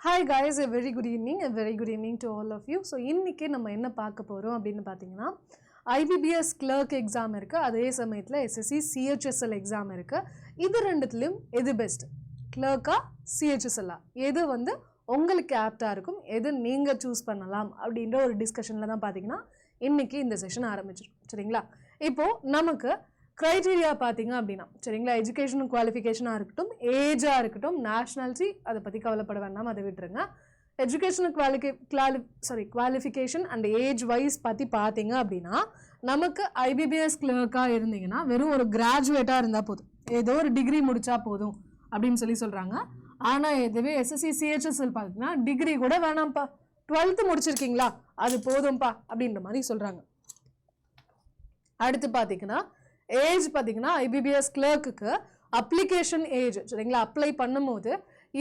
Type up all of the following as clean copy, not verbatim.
Hi guys, a very good evening to all of you. So இன்னைக்கு நம்ம என்ன பார்க்க போறோம் அப்படினு பாத்தீங்கன்னா IBPS clerk exam இருக்கு, அதே சமயத்துல SSC CHSL exam இருக்கு. இது ரெண்டுத்துலயும் எது பெஸ்ட், clerk-ஆ CHSL-ஆ, எது வந்து உங்களுக்கு ஆப்டா இருக்கும், எது நீங்க சூஸ் பண்ணலாம் அப்படின்ற ஒரு டிஸ்கஷன்ல தான் பாத்தீங்கன்னா இன்னைக்கு இந்த செஷன் ஆரம்பிச்சிருக்கும். சரிங்களா? இப்போ நமக்கு criteria பாத்தீங்க அப்படினா சரிங்களா, எஜுகேஷன் குவாலிஃபிகேஷனா இருக்கட்டும், ஏஜா இருக்கட்டும், நேஷனாலிட்டி அதை பத்தி கவலைப்பட வேண்டாம், அதை விட்டுருங்க. Educational qualification and age wise பத்தி பாத்தீங்க அப்படின்னா நமக்கு IBPS கிளர்க்கா இருந்தீங்கன்னா வெறும் ஒரு கிராஜுவேட்டா இருந்தா போதும், ஏதோ ஒரு டிகிரி முடிச்சா போதும் அப்படின்னு சொல்றாங்க. ஆனா இதுவே SSC CHSL பாத்தீங்கன்னா டிகிரி கூட வேணாம்ப்பா, 12th முடிச்சிருக்கீங்களா அது போதும்பா அப்படின்ற மாதிரி சொல்றாங்க. அடுத்து பாத்தீங்கன்னா ஏஜ் பாத்தீங்கன்னா IBPS கிளர்க்குக்கு அப்ளிகேஷன் ஏஜ் சரிங்களா, அப்ளை பண்ணும்போது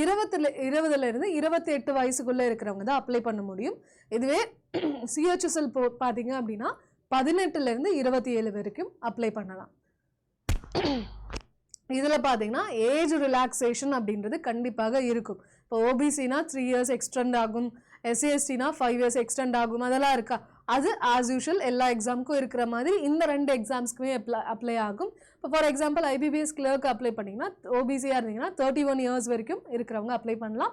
20ல இருந்து 28 வயசுக்குள்ள இருக்கிறவங்க தான் அப்ளை பண்ண முடியும். இதுவே CHSL பாத்தீங்க அப்படின்னா 18ல இருந்து 27 வரைக்கும் அப்ளை பண்ணலாம். இதுல பாத்தீங்கன்னா ஏஜ் ரிலாக்ஸேஷன் அப்படின்றது கண்டிப்பாக இருக்கும். இப்போ OBCனா 3 years எக்ஸ்டெண்ட் ஆகும், SCSTனா 5 years எக்ஸ்டெண்ட் ஆகும், அதெல்லாம் இருக்கா? அது ஆஸ் யூஷுவல் எல்லா எக்ஸாமுக்கும் இருக்கிற மாதிரி இந்த ரெண்டு எக்ஸாம்ஸ்க்குமே அப்ளை ஆகும். இப்போ for example IBPS clerk apply பண்ணிங்கன்னா OBCயா இருந்தீங்கன்னா 31 years வரைக்கும் இருக்கிறவங்க அப்ளை பண்ணலாம்.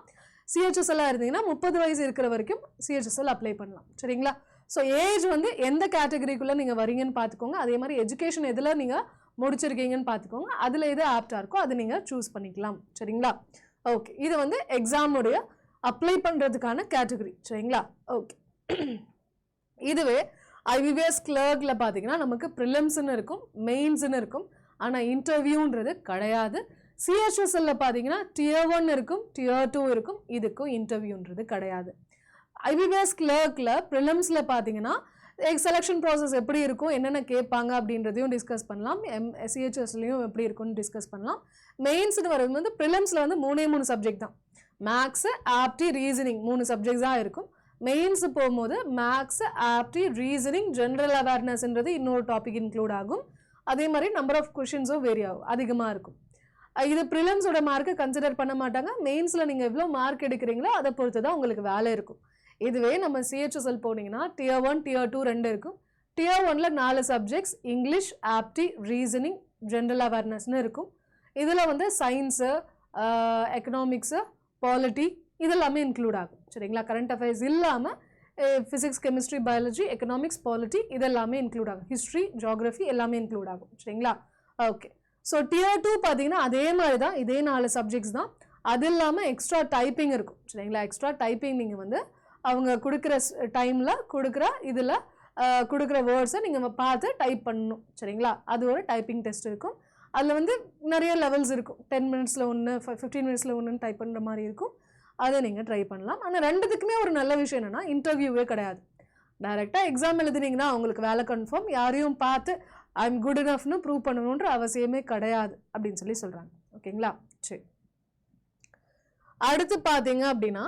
CHSL இருந்தீங்கன்னா 30 வயசு இருக்கிற வரைக்கும் CHSL அப்ளை பண்ணலாம். சரிங்களா? ஸோ ஏஜ் வந்து எந்த கேட்டகரிக்குள்ள நீங்க வரீங்கன்னு பார்த்துக்கோங்க. அதே மாதிரி எஜுகேஷன் எதுல நீங்க முடிச்சிருக்கீங்கன்னு பார்த்துக்கோங்க. அதுல எது ஆப்டா இருக்கோ அதை நீங்க சூஸ் பண்ணிக்கலாம். சரிங்களா? ஓகே, இது வந்து எக்ஸாமுடைய அப்ளை பண்றதுக்கான கேட்டகரி. சரிங்களா? ஓகே, இதுவே IBPS கிளர்க்ல பாத்தீங்கன்னா நமக்கு ப்ரிலிம்ஸ்னு இருக்கும், மெயின்ஸ்னு இருக்கும், ஆனா இன்டர்வியூன்றது கிடையாது. CHSL பாத்தீங்கன்னா Tier 1 இருக்கும், Tier 2 இருக்கும், இதுக்கும் இன்டர்வியூன்றது கிடையாது. IBPS கிளர்க்ல ப்ரிலிம்ஸ்ல பாத்தீங்கன்னா செலக்ஷன் ப்ராசஸ் எப்படி இருக்கும், என்னென்ன கேட்பாங்க அப்படின்றதையும் டிஸ்கஸ் பண்ணலாம். CHSLயும் எப்படி இருக்கும்னு டிஸ்கஸ் பண்ணலாம். மெயின்ஸ்னு வரும்போது ப்ரிலிம்ஸ்ல வந்து 3 சப்ஜெக்ட் தான், மேக்ஸ், ஆப்டி, ரீசனிங் 3 சப்ஜெக்ட்ஸ் தான் இருக்கும். மெயின்ஸ் போகும்போது மேக்ஸ், ஆப்டி, ரீசனிங், ஜென்ரல் அவேர்னஸ்ன்றது இன்னொரு டாபிக் இன்க்ளூட் ஆகும். அதே மாதிரி நம்பர் ஆஃப் கொஷின்ஸும் வேரி ஆகும், அதிகமாக இருக்கும். இது ப்ரிலிம்ஸோட மார்க்கை கன்சிடர் பண்ண மாட்டாங்க. மெயின்ஸில் நீங்கள் எவ்வளோ மார்க் எடுக்கிறீங்களோ அதை பொறுத்து தான் உங்களுக்கு வேலை இருக்கும். இதுவே நம்ம CHSL போனீங்கன்னா Tier 1, Tier 2 ரெண்டு இருக்கும். Tier 1ல 4 சப்ஜெக்ட்ஸ், இங்கிலீஷ், ஆப்டி, ரீசனிங், ஜென்ரல் அவேர்னஸ்னு இருக்கும். இதில் வந்து சயின்ஸு, எக்கனாமிக்ஸு, பாலிட்டி இதெல்லாமே இன்க்ளூட் ஆகும். சரிங்களா? கரண்ட் அஃபேர்ஸ் இல்லாமல் physics, chemistry, biology, economics, polity இதெல்லாமே இன்க்ளூட் ஆகும். ஹிஸ்ட்ரி, ஜியாகிரஃபி எல்லாமே இன்க்ளூட் ஆகும். சரிங்களா? ஓகே, ஸோ Tier 2 பார்த்தீங்கன்னா அதே மாதிரி தான், இதே 4 சப்ஜெக்ட்ஸ் தான். அது இல்லாமல் எக்ஸ்ட்ரா டைப்பிங் இருக்கும். சரிங்களா? எக்ஸ்ட்ரா டைப்பிங் நீங்கள் வந்து அவங்க கொடுக்குற டைமில் கொடுக்குற இதில் கொடுக்குற வேர்ட்ஸை நீங்கள் பார்த்து டைப் பண்ணணும். சரிங்களா? அது ஒரு டைப்பிங் டெஸ்ட் இருக்கும். அதில் வந்து நிறைய லெவல்ஸ் இருக்கும். 10 minutesல ஒன்று, 15 minutesல ஒன்றுன்னு டைப் பண்ணுற மாதிரி இருக்கும். அதை நீங்கள் ட்ரை பண்ணலாம். ஆனால் ரெண்டுத்துக்குமே ஒரு நல்ல விஷயம் என்னென்னா இன்டர்வியூவே கிடையாது. டைரெக்டாக எக்ஸாம் எழுதுனீங்கன்னா அவங்களுக்கு வேலை கன்ஃபார்ம், யாரையும் பார்த்து ஐ எம் குட் இனஃப்னு ப்ரூவ் பண்ணணுன்ற அவசியமே கிடையாது அப்படின்னு சொல்கிறாங்க. ஓகேங்களா? சரி, அடுத்து பார்த்தீங்க அப்படின்னா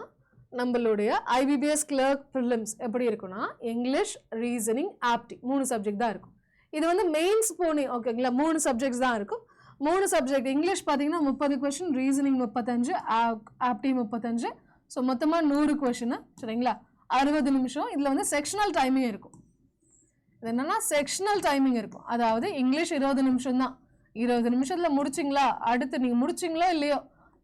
நம்மளுடைய IBPS கிளர்க் ப்ரிலிம்ஸ் எப்படி இருக்குன்னா இங்கிலீஷ், ரீசனிங், ஆப்டி 3 சப்ஜெக்ட் தான் இருக்கும். இது வந்து மெயின்ஸ் போனீங்க ஓகேங்களா, 3 சப்ஜெக்ட்ஸ் தான் இருக்கும். 3 சப்ஜெக்ட், இங்கிலீஷ் பார்த்தீங்கன்னா 30 கொஷின், ரீசனிங் 35, ஆப்டி 35, ஸோ மொத்தமாக 100 கொஷின். சரிங்களா? 60 நிமிஷம். இதில் வந்து செக்ஷனல் டைமிங் இருக்கும். இது என்னன்னா செக்ஷனல் டைமிங் இருக்கும். அதாவது இங்கிலீஷ் 20 நிமிஷம் தான். 20 நிமிஷத்தில் முடிச்சிங்களா, அடுத்து நீங்கள் முடிச்சிங்களோ இல்லையோ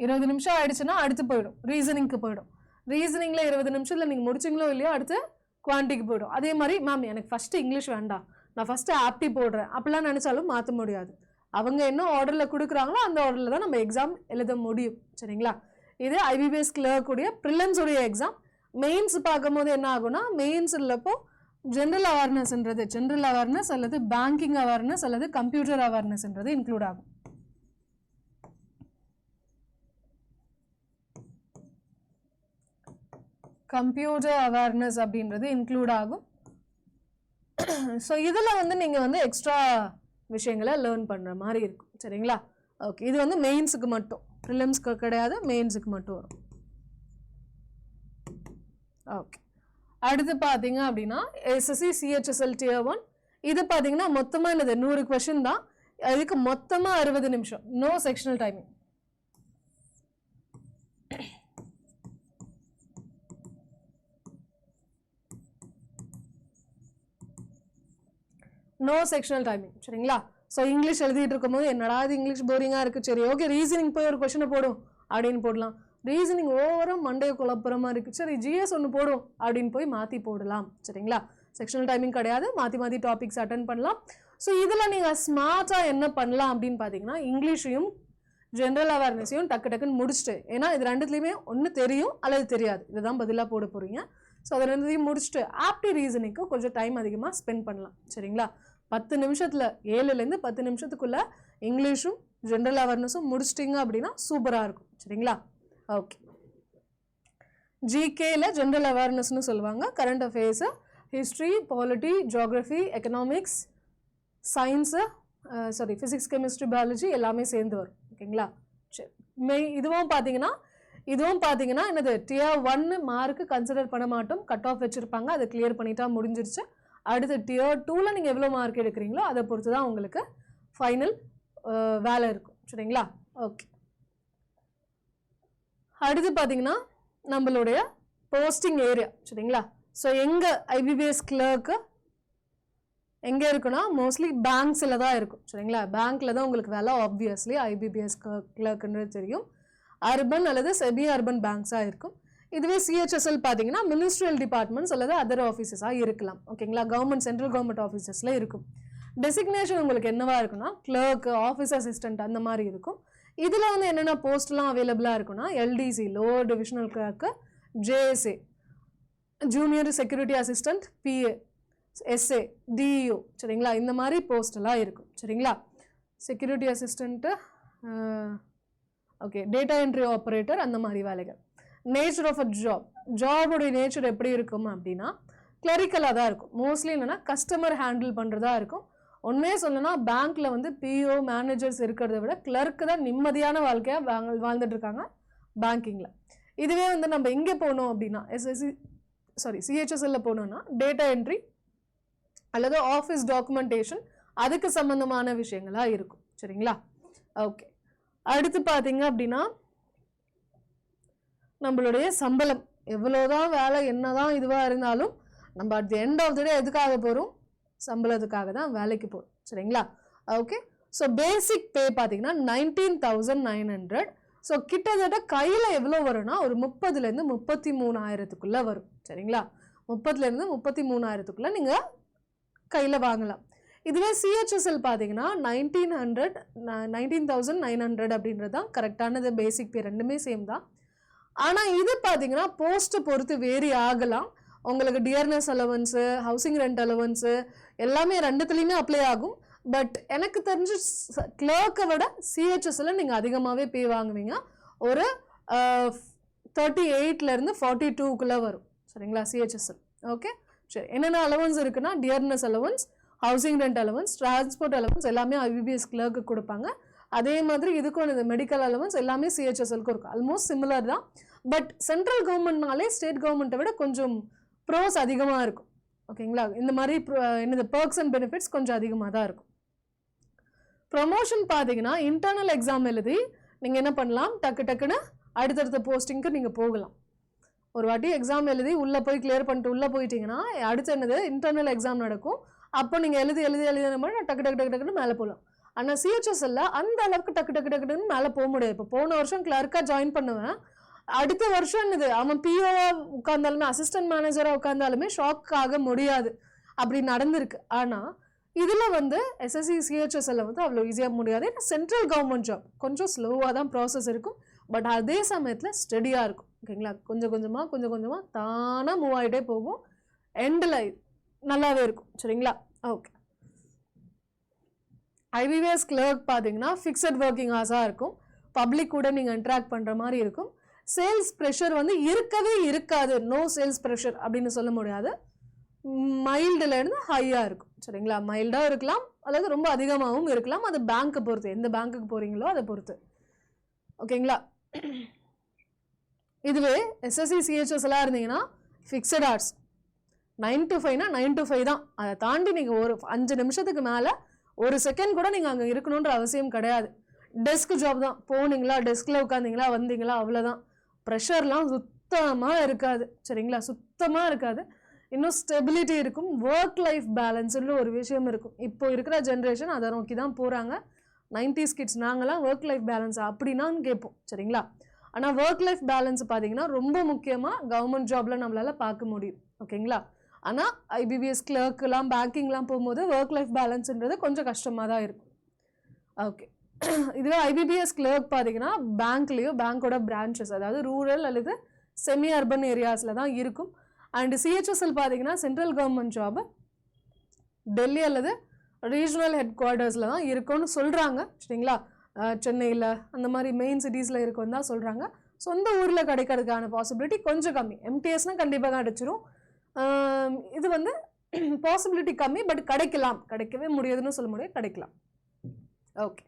20 நிமிஷம் ஆயிடுச்சுன்னா அடுத்து போயிடும், ரீசனிங்க்கு போயிடும். ரீசனிங்ல 20 நிமிஷத்துல நீங்க முடிச்சிங்களோ இல்லையோ அடுத்து குவான்டிக்கு போயிடும். அதே மாதிரி மேம் எனக்கு ஃபர்ஸ்ட் இங்கிலீஷ் வேண்டாம், நான் ஃபர்ஸ்ட் ஆப்டி போடுறேன் அப்படிலாம் நினைச்சாலும் மாற்ற முடியாது. அவங்க என்ன ஆர்டர்ல கொடுக்குறாங்களோ அந்த ஆர்டர்ல தான் நம்ம எக்ஸாம் எழுத முடியும். சரிங்களா? இது IBPS கிளர்க் உடைய ப்ரிலிம்ஸ் உடைய எக்ஸாம். மெயின்ஸ் பார்க்கும்போது என்ன ஆகும்னா மெயின்ஸ் இல்லப்போ ஜென்ரல் அவேர்னஸ்ன்றது, ஜென்ரல் அவேர்னஸ் அல்லது பேங்கிங் அவேர்னஸ் அல்லது கம்ப்யூட்டர் அவேர்னஸ்ன்றது இன்க்ளூட் ஆகும். கம்ப்யூட்டர் அவேர்னஸ் அப்படின்றது இன்க்ளூட் ஆகும். ஸோ இதில் வந்து நீங்கள் வந்து எக்ஸ்ட்ரா விஷயங்களை லேர்ன் பண்ணுற மாதிரி இருக்கும். சரிங்களா? ஓகே, இது வந்து மெயின்ஸுக்கு மட்டும், ப்ரிலிம்ஸ்க்கு கிடையாது, மெயின்ஸுக்கு மட்டும் வரும். ஓகே, அடுத்து பார்த்தீங்க அப்படின்னா SSC CHSL Tier 1 இது பார்த்தீங்கன்னா மொத்தமாக என்னது 100 கொஷின் தான். அதுக்கு மொத்தமாக 60 நிமிஷம், no sectional timing. No sectional timing. சரிங்களா? ஸோ இங்கிலீஷ் எழுதிட்டு இருக்கும்போது என்னடா இது இங்கிலீஷ் போரிங்காக இருக்குது, சரி ஓகே ரீசனிங் போய் ஒரு கொஷனை போடும் அப்படின்னு போடலாம். ரீசனிங் ஓவராக மண்டையை குழப்புறமா இருக்குது, சரி ஜிஎஸ் ஒன்று போடும் அப்படின்னு போய் மாற்றி போடலாம். சரிங்களா? செக்ஷனல் டைமிங் கிடையாது, மாற்றி மாற்றி டாபிக்ஸ் அட்டன் பண்ணலாம். ஸோ இதில் நீங்கள் ஸ்மார்ட்டாக என்ன பண்ணலாம் அப்படின்னு பார்த்தீங்கன்னா, இங்கிலீஷையும் ஜென்ரல் அவேர்னஸையும் டக்கு டக்குன்னு முடிச்சுட்டு, ஏன்னா இது ரெண்டுத்துலேயுமே ஒன்று தெரியும் அல்லது தெரியாது, இதுதான் பதிலாக போட போகிறீங்க. ஸோ அதை ரெண்டுத்தையும் முடிச்சுட்டு ஆப்டி ரீசனிங்க்கு கொஞ்சம் டைம் அதிகமாக ஸ்பெண்ட் பண்ணலாம். சரிங்களா? 10 நிமிஷத்தில் 7லேருந்து 10 நிமிஷத்துக்குள்ளே இங்கிலீஷும் ஜென்ரல் அவேர்னஸும் முடிச்சிட்டிங்க அப்படின்னா சூப்பராக இருக்கும். சரிங்களா? ஓகே. ஜிகேல ஜென்ரல் அவேர்னஸ்னு சொல்லுவாங்க. Current affairs, history, polity, geography, economics, science, physics, chemistry, biology எல்லாமே சேர்ந்து வரும். ஓகேங்களா? சரி. இதுவும் பார்த்தீங்கன்னா என்னது Tier 1 மார்க்கு கன்சிடர் பண்ண மாட்டோம், கட் ஆஃப் வச்சுருப்பாங்க, அதை கிளியர் பண்ணிட்டா முடிஞ்சிருச்சு. அடுத்து Tier 2ல் நீங்கள் எவ்வளோ மார்க் எடுக்கிறீங்களோ அதை பொறுத்து தான் உங்களுக்கு ஃபைனல் வேலை இருக்கும். சரிங்களா? ஓகே. அடுத்து பார்த்தீங்கன்னா நம்மளுடைய போஸ்டிங் ஏரியா. சரிங்களா? ஸோ எங்கே IBPS கிளர்க்கு எங்கே இருக்குன்னா மோஸ்ட்லி பேங்க்ஸில் தான் இருக்கும். சரிங்களா? பேங்க்கில் தான் உங்களுக்கு வேலை ஆப்வியஸ்லி IBPS கிளர்க்குன்றது தெரியும். அர்பன் அல்லது செமி அர்பன் பேங்க்ஸாக இருக்கும். இதுவே CHSL பார்த்தீங்கன்னா மினிஸ்ட்ரியல் டிபார்ட்மெண்ட்ஸ் அல்லது அதர் ஆஃபீஸஸாக இருக்கலாம். ஓகேங்களா? கவர்மெண்ட் சென்ட்ரல் கவர்மெண்ட் ஆஃபீஸஸில் இருக்கும். டெசிக்னேஷன் உங்களுக்கு என்னவா இருக்குன்னா கிளர்க்கு, ஆஃபீஸ் அசிஸ்டன்ட் அந்த மாதிரி இருக்கும். இதில் வந்து என்னென்ன போஸ்ட்லாம் அவைலபிளாக இருக்குன்னா LDC lower divisional clerk, JSA junior security assistant, PA, SA, DEO. சரிங்களா? இந்த மாதிரி போஸ்டெல்லாம் இருக்கும். சரிங்களா? Security assistant, okay, data entry operator, அந்த மாதிரி வேலைகள். நேச்சர் ஆஃப் அ ஜாபோடைய நேச்சர் எப்படி இருக்கும் அப்படின்னா கிளரிக்கலாக தான் இருக்கும். மோஸ்ட்லி என்னென்னா கஸ்டமர் ஹேண்டில் பண்ணுறதா இருக்கும். ஒன்றே சொல்லணும்னா பேங்க்கில் வந்து PO மேனேஜர்ஸ் இருக்கிறத விட கிளர்க்கு தான் நிம்மதியான வாழ்க்கையாக வாழ்ந்துட்டு இருக்காங்க பேங்கிங்கில். இதுவே வந்து நம்ம இங்கே போனோம் அப்படின்னா CHSL போனோம்னா டேட்டா என்ட்ரி அல்லது ஆஃபீஸ் டாக்குமெண்டேஷன் அதுக்கு சம்மந்தமான விஷயங்களாக இருக்கும். சரிங்களா? ஓகே. அடுத்து பார்த்தீங்க அப்படின்னா நம்மளுடைய சம்பளம் எவ்வளோதான் வேலை என்னதான் இதுவாக இருந்தாலும் நம்ம at the end of the day எதுக்காக போகிறோம்? சம்பளத்துக்காக தான் வேலைக்கு போகிறோம். சரிங்களா? ஓகே. ஸோ பேசிக் பே பார்த்தீங்கன்னா 19,900. ஸோ கிட்டத்தட்ட கையில் எவ்வளோ வரும்னா ஒரு 30,000 33,000 வரும். சரிங்களா? 30,000 33,000 நீங்கள் கையில் வாங்கலாம். இதுவே CHSL பார்த்தீங்கன்னா 19,900 அப்படின்றது தான் கரெக்டானது. பேசிக் பே ரெண்டுமே சேம் தான். ஆனால் இது பார்த்தீங்கன்னா போஸ்ட்டை பொறுத்து வேரி ஆகலாம். உங்களுக்கு dearness allowance, housing rent allowance எல்லாமே ரெண்டுத்துலேயுமே அப்ளை ஆகும். பட் எனக்கு தெரிஞ்சு கிளர்க்கை விட CHSL நீங்கள் அதிகமாகவே பே வாங்குவீங்க. ஒரு 38லேருந்து 42க்குள்ளே வரும். சரிங்களா? CHSL. ஓகே. சரி. என்னென்ன அலவன்ஸ் இருக்குன்னா dearness allowance, housing rent allowance, transport allowance எல்லாமே IBPS கிளர்க்கு கொடுப்பாங்க. அதே மாதிரி இதுக்கும் இந்த மெடிக்கல் அலவன்ஸ் எல்லாமே CHSLக்கு இருக்கும். ஆல்மோஸ்ட் சிமிலர் தான். பட் சென்ட்ரல் கவர்மெண்ட்னாலே ஸ்டேட் கவர்மெண்ட்டை விட கொஞ்சம் ப்ரோஸ் அதிகமாக இருக்கும். ஓகேங்களா? இந்த மாதிரி என்னது பர்க்ஸ் அண்ட் பெனிஃபிட்ஸ் கொஞ்சம் அதிகமாக தான் இருக்கும். ப்ரொமோஷன் பார்த்தீங்கன்னா இன்டர்னல் எக்ஸாம் எழுதி நீங்கள் என்ன பண்ணலாம், டக்குன்னு அடுத்தடுத்த போஸ்டிங்க்கு நீங்கள் போகலாம். ஒரு வாட்டி எக்ஸாம் எழுதி உள்ளே போய் கிளியர் பண்ணிட்டு உள்ளே போயிட்டீங்கன்னா அடுத்து என்னது இன்டர்னல் எக்ஸாம் நடக்கும். அப்போ நீங்கள் எழுதி மாதிரி டக்குன்னு மேலே போகலாம். ஆனால் CHSL அந்த அளவுக்கு டக்குன்னு மேலே போக முடியாது. இப்போ போன வருஷம் கிளர்க்காக ஜாயின் பண்ணுவேன், அடுத்த வருஷம் என்னது அவன் POவா உட்கார்ந்தாலுமே அசிஸ்டன்ட் மேனேஜராக உட்கார்ந்தாலுமே ஷாக் ஆக முடியாது. அப்படி நடந்திருக்கு. ஆனால் இதில் வந்து SSC CHSL வந்து அவ்வளோ ஈஸியாக முடியாது. ஏன்னா சென்ட்ரல் கவர்மெண்ட் ஜாப் கொஞ்சம் ஸ்லோவாக தான் ப்ராசஸ் இருக்கும். பட் அதே சமயத்தில் ஸ்டடியாக இருக்கும். ஓகேங்களா? கொஞ்சம் கொஞ்சமாக தானாக மூவ் ஆகிட்டே போகும். எண்டில் நல்லாவே இருக்கும். சரிங்களா? ஓகே. IBPS கிளர்க் பார்த்தீங்கன்னா ஃபிக்ஸட் ஒர்க்கிங் ஹவர்ஸாக இருக்கும். பப்ளிக் கூட நீங்கள் இன்ட்ராக்ட் பண்ணுற மாதிரி இருக்கும். சேல்ஸ் ப்ரெஷர் வந்து இருக்கவே இருக்காது. நோ சேல்ஸ் ப்ரெஷர் அப்படின்னு சொல்ல முடியாது. மைல்டுலேருந்து ஹையாக இருக்கும். சரிங்களா? மைல்டாக இருக்கலாம் அல்லது ரொம்ப அதிகமாகவும் இருக்கலாம். அது பேங்க்கை பொறுத்து, எந்த பேங்க்குக்கு போகிறீங்களோ அதை பொறுத்து. ஓகேங்களா? இதுவே SSC CHSL இருந்தீங்கன்னா ஃபிக்ஸட் ஹவர்ஸ் 9 to 5னா 9 to 5 தான். அதை தாண்டி நீங்கள் ஒரு 5 நிமிஷத்துக்கு மேலே ஒரு செகண்ட் கூட நீங்கள் அங்கே இருக்கணுன்ற அவசியம் கிடையாது. டெஸ்க் ஜாப் தான். போனீங்களா, டெஸ்கில் உட்காந்திங்களா, வந்தீங்களா, அவ்வளோதான். ப்ரெஷர்லாம் சுத்தமாக இருக்காது. சரிங்களா? சுத்தமாக இருக்காது. இன்னும் ஸ்டெபிலிட்டி இருக்கும், ஒர்க் லைஃப் பேலன்ஸ்னு ஒரு விஷயம் இருக்கும். இப்போ இருக்கிற ஜென்ரேஷன் அதை நோக்கி தான் போகிறாங்க. 90s கிட்ஸ் நாங்களாம் ஒர்க் லைஃப் பேலன்ஸ் அப்படின்னான்னு கேட்போம் சரிங்களா. ஆனால் ஒர்க் லைஃப் பேலன்ஸ் பார்த்தீங்கன்னா ரொம்ப முக்கியமாக கவர்மெண்ட் ஜாப்ல நம்மளால் பார்க்க முடியும் ஓகேங்களா. ஆனால் ஐபிபிஎஸ் கிளர்க்கெலாம் பேங்கிங்லாம் போகும்போது ஒர்க் லைஃப் பேலன்ஸ்ன்றது கொஞ்சம் கஷ்டமாக தான் இருக்கும். ஓகே, இதுவே ஐபிபிஎஸ் கிளர்க் பார்த்தீங்கன்னா பேங்க்லேயோ பேங்க்கோட பிரான்ச்சஸ் அதாவது ரூரல் அல்லது செமி அர்பன் ஏரியாஸில் தான் இருக்கும். அண்ட் சிஹெச்எஸ்எல் பார்த்தீங்கன்னா சென்ட்ரல் கவர்மெண்ட் ஜாப் டெல்லி அல்லது ரீஜனல் ஹெட் குவார்ட்டர்ஸில் தான் இருக்கும்னு சொல்கிறாங்க சரிங்களா. சென்னையில் அந்த மாதிரி மெயின் சிட்டிஸில் இருக்குன்னு தான் சொல்கிறாங்க. சொந்த ஊரில் கிடைக்கிறதுக்கான பாசிபிலிட்டி கொஞ்சம் கம்மி. எம்டிஎஸ்னால் கண்டிப்பாக தான் கிடைச்சிரும். இது வந்து பாசிபிலிட்டி கம்மி, பட் கிடைக்கலாம், கிடைக்கவே முடியாதுன்னு சொல்ல முடியாது, கிடைக்கலாம். ஓகே,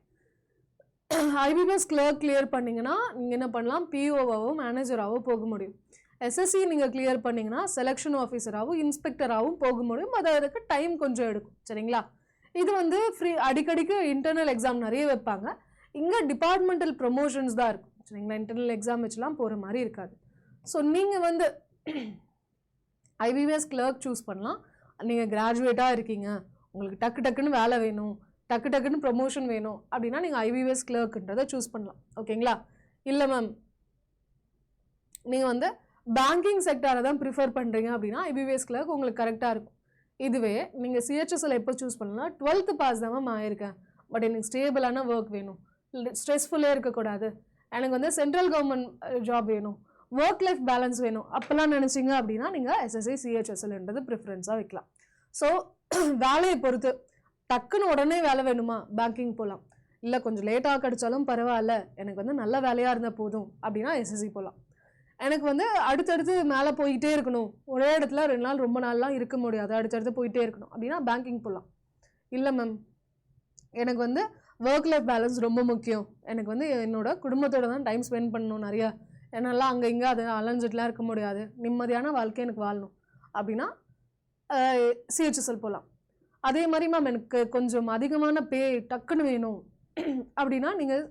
ஐபிபிஎஸ் கிளர்க் கிளியர் பண்ணிங்கன்னா நீங்கள் என்ன பண்ணலாம், பிஓவாவோ மேனேஜராகவோ போக முடியும். எஸ்எஸ்சி நீங்கள் கிளியர் பண்ணிங்கன்னா செலெக்ஷன் ஆஃபீஸராகவும் இன்ஸ்பெக்டராகவும் போக முடியும். அதுக்கு டைம் கொஞ்சம் எடுக்கும் சரிங்களா. இது வந்து ஃப்ரீ, அடிக்கடிக்கு இன்டர்னல் எக்ஸாம் நிறைய வைப்பாங்க. இங்கே டிபார்ட்மெண்டல் ப்ரொமோஷன்ஸ் தான் இருக்கும் சரிங்களா. இன்டர்னல் எக்ஸாம் வச்சுலாம் போகிற மாதிரி இருக்காது. ஸோ நீங்கள் வந்து ஐபிபிஎஸ் கிளர்க் சூஸ் பண்ணலாம். நீங்கள் கிராஜுவேட்டாக இருக்கீங்க, உங்களுக்கு டக்கு டக்குன்னு வேலை வேணும், டக்கு டக்குன்னு ப்ரொமோஷன் வேணும் அப்படின்னா நீங்கள் ஐபிபிஎஸ் கிளர்க்குன்றதை சூஸ் பண்ணலாம் ஓகேங்களா. இல்லை மேம் நீங்கள் வந்து பேங்கிங் செக்டாரை தான் ப்ரிஃபர் பண்ணுறீங்க அப்படின்னா ஐபிபிஎஸ் கிளர்க் உங்களுக்கு கரெக்டாக இருக்கும். இதுவே நீங்கள் சிஹெச்எஸ்எல் எப்போ சூஸ் பண்ணலாம், 12th பாஸ் தான் மேம் ஆயிருக்கேன், பட் எனக்கு ஸ்டேபிளான ஒர்க் வேணும், ஸ்ட்ரெஸ்ஃபுல்லே இருக்கக்கூடாது, எனக்கு வந்து சென்ட்ரல் கவர்மெண்ட் ஜாப் வேணும், ஒர்க் லைஃப் பேலன்ஸ் வேணும் அப்போல்லாம் நினச்சிங்க அப்படின்னா நீங்கள் எஸ்எஸ்சி சிஹெச்எஸ்எல்ன்றது ப்ரிஃபரன்ஸாக வைக்கலாம். ஸோ வேலையை பொறுத்து டக்குன்னு உடனே வேலை வேணுமா பேங்கிங் போகலாம், இல்லை கொஞ்சம் லேட்டாக கிடச்சாலும் பரவாயில்ல எனக்கு வந்து நல்ல வேலையாக இருந்தால் போதும் அப்படின்னா எஸ்எஸ்சி போகலாம். எனக்கு வந்து அடுத்தடுத்து மேலே போயிட்டே இருக்கணும், ஒரே இடத்துல 2 நாள் ரொம்ப நாள்லாம் இருக்க முடியாது, அடுத்தடுத்து போயிட்டே இருக்கணும் அப்படின்னா பேங்கிங் போகலாம். இல்லை மேம் எனக்கு வந்து ஒர்க் லைஃப் பேலன்ஸ் ரொம்ப முக்கியம், எனக்கு வந்து என்னோட குடும்பத்தோடு தான் டைம் ஸ்பெண்ட் பண்ணணும் நிறையா, என்னால் அங்கே இங்கே அதை அலைஞ்சிட்டுலாம் இருக்க முடியாது, நிம்மதியான வாழ்க்கை எனக்கு வாழணும் அப்படின்னா சிஹெச்எஸ்எல் போகலாம். அதே மாதிரி மேம் எனக்கு கொஞ்சம் அதிகமான பே டக்குன்னு வேணும் அப்படின்னா நீங்கள்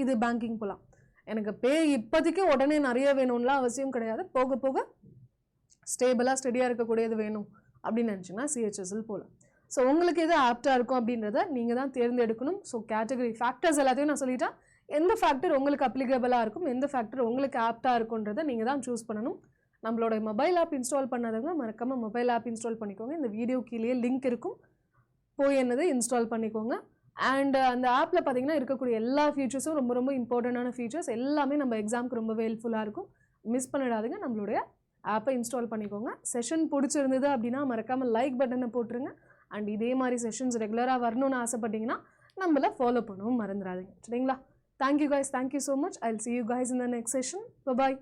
இது பேங்கிங் போகலாம். எனக்கு பே இப்போதைக்கு உடனே நிறைய வேணும்லாம் அவசியம் கிடையாது, போக போக ஸ்டேபிளாக ஸ்டெடியாக இருக்கக்கூடியது வேணும் அப்படின்னு நினச்சிங்கன்னா சிஹெச்எஸ்எல் போகலாம். ஸோ உங்களுக்கு எது ஆப்டாக இருக்கும் அப்படின்றத நீங்கள் தான் தேர்ந்தெடுக்கணும். ஸோ கேட்டகரி ஃபேக்டர்ஸ் எல்லாத்தையும் நான் சொல்லிட்டேன், எந்த ஃபேக்டர் உங்களுக்கு அப்ளிகபிளாக இருக்கும், எந்த ஃபேக்டர் உங்களுக்கு ஆப்டாக இருக்குன்றதை நீங்கள் தான் சூஸ் பண்ணணும். நம்மளோட மொபைல் ஆப் இன்ஸ்டால் பண்ணாதவங்க மறக்காமல் மொபைல் ஆப் இன்ஸ்டால் பண்ணிக்கோங்க. இந்த வீடியோ கீழே லிங்க் இருக்கும், போய் என்னது இன்ஸ்டால் பண்ணிக்கோங்க. அண்ட் அந்த ஆப்பில் பார்த்தீங்கன்னா இருக்கக்கூடிய எல்லா ஃபீச்சர்ஸும் ரொம்ப ரொம்ப இம்பார்ட்டண்டான ஃபீச்சர்ஸ், எல்லாமே நம்ம எக்ஸாமுக்கு ரொம்பவே ஹெல்ப்ஃபுல்லாக இருக்கும். மிஸ் பண்ணிடாதீங்க, நம்மளுடைய ஆப்பை இன்ஸ்டால் பண்ணிக்கோங்க. செஷன் பிடிச்சிருந்தது அப்படின்னா மறக்காமல் லைக் பட்டனை போட்டுருங்க. அண்ட் இதே மாதிரி செஷன்ஸ் ரெகுலராக வரணும்னு ஆசைப்பட்டீங்கன்னா நம்மளை ஃபாலோ பண்ணவும் மறந்துடாதீங்க சரிங்களா. Thank you guys, thank you so much. I will see you guys in the next session. Bye bye.